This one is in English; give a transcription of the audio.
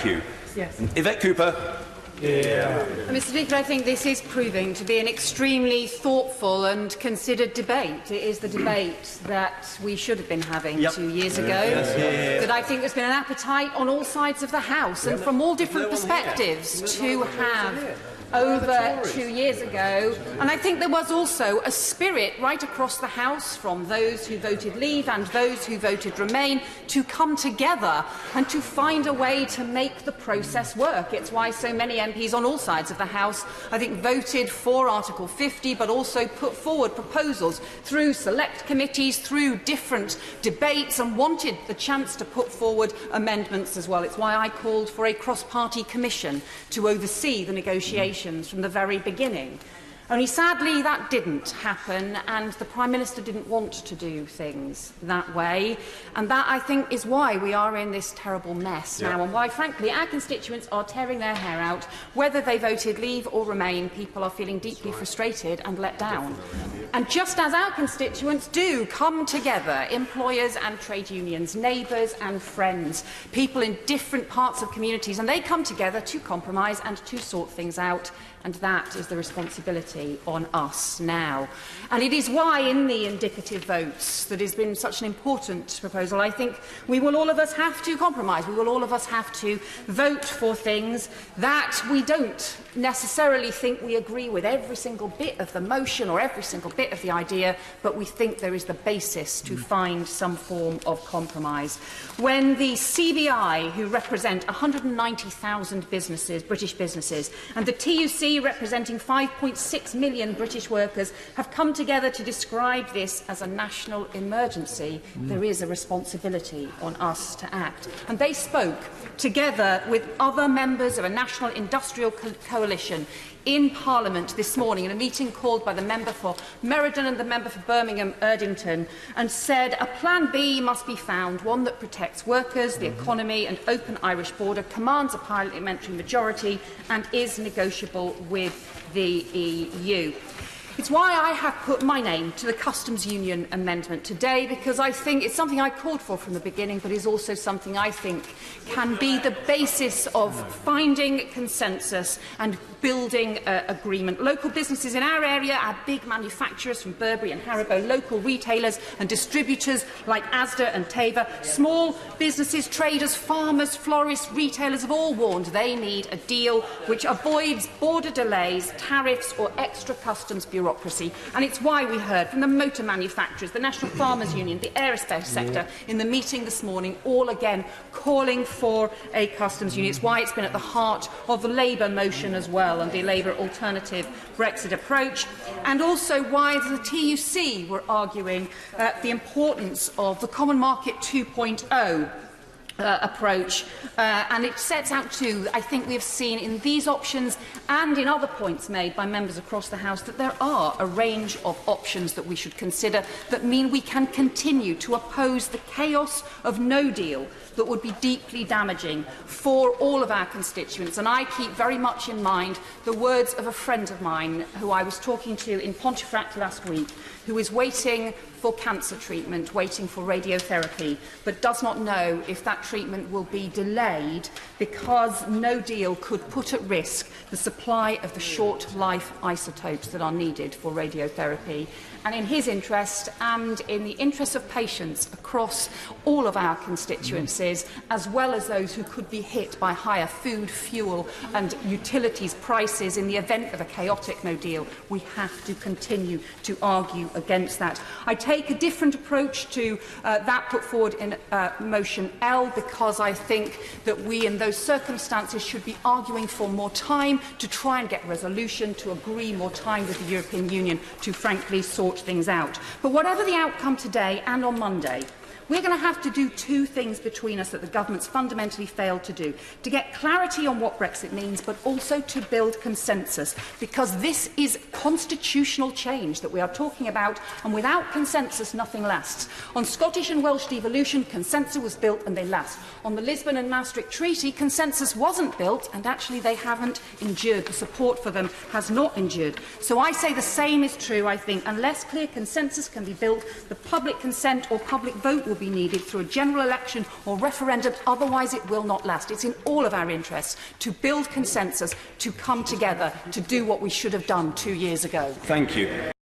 Thank you. Yes. Yvette Cooper. Yeah. Mr. Speaker, I think this is proving to be an extremely thoughtful and considered debate. It is the debate that we should have been having 2 years ago. But I think there's been an appetite on all sides of the House and from all different perspectives to have over 2 years ago. And I think there was also a spirit right across the House from those who voted leave and those who voted remain to come together and to find a way to make the process work. It's why so many MPs on all sides of the House, I think, voted for Article 50, but also put forward proposals through select committees, through different debates, and wanted the chance to put forward amendments as well. It's why I called for a cross-party commission to oversee the negotiations from the very beginning. Only sadly that didn't happen, and the Prime Minister didn't want to do things that way, and that, I think, is why we are in this terrible mess now, and why, frankly, our constituents are tearing their hair out. Whether they voted leave or remain, people are feeling deeply frustrated and let down. And just as our constituents do come together, employers and trade unions, neighbours and friends, people in different parts of communities, and they come together to compromise and to sort things out, and that is the responsibility on us now. And it is why, in the indicative votes, that has been such an important proposal. I think we will all of us have to compromise. We will all of us have to vote for things that we don't necessarily think we agree with every single bit of the motion or every single bit of the idea, but we think there is the basis to find some form of compromise. When the CBI, who represent 190,000 businesses, British businesses, and the TUC, representing 5.6 million British workers, have come together to describe this as a national emergency, there is a responsibility on us to act. And they spoke together with other members of a national industrial coalition in Parliament this morning in a meeting called by the member for Meriden and the member for Birmingham Erdington, and said a plan B must be found, one that protects workers, the economy and open Irish border, commands a parliamentary majority and is negotiable with the EU. It's why I have put my name to the Customs Union amendment today, because I think it's something I called for from the beginning, but is also something I think can be the basis of finding consensus and building agreement. Local businesses in our area, our big manufacturers from Burberry and Haribo, local retailers and distributors like Asda and Teva, small businesses, traders, farmers, florists, retailers have all warned they need a deal which avoids border delays, tariffs or extra customs bureaucracy. And it's why we heard from the motor manufacturers, the National Farmers Union, the aerospace sector in the meeting this morning, all again calling for a customs union. It's why it's been at the heart of the Labour motion as well, and the Labour alternative Brexit approach, and also why the TUC were arguing the importance of the Common Market 2.0 approach, and it sets out to, I think we have seen in these options and in other points made by members across the House, that there are a range of options that we should consider that mean we can continue to oppose the chaos of no deal that would be deeply damaging for all of our constituents. And I keep very much in mind the words of a friend of mine who I was talking to in Pontefract last week, who is waiting for cancer treatment, waiting for radiotherapy, but does not know if that treatment will be delayed because no deal could put at risk the supply of the short-life isotopes that are needed for radiotherapy. And in his interest, and in the interest of patients across all of our constituencies, as well as those who could be hit by higher food, fuel and utilities prices in the event of a chaotic no deal, we have to continue to argue against that. I take a different approach to that put forward in motion L, because I think that we in those circumstances should be arguing for more time to try and get resolution, to agree more time with the European Union to frankly sort things out. But whatever the outcome today and on Monday, we're going to have to do two things between us that the government's fundamentally failed to do: to get clarity on what Brexit means, but also to build consensus, because this is constitutional change that we are talking about, and without consensus nothing lasts. On Scottish and Welsh devolution, consensus was built and they last. On the Lisbon and Maastricht Treaty, consensus wasn't built, and actually they haven't endured. The support for them has not endured. So I say the same is true, I think. Unless clear consensus can be built, the public consent or public vote will be needed through a general election or referendum, otherwise it will not last. It's in all of our interests to build consensus, to come together, to do what we should have done 2 years ago. Thank you.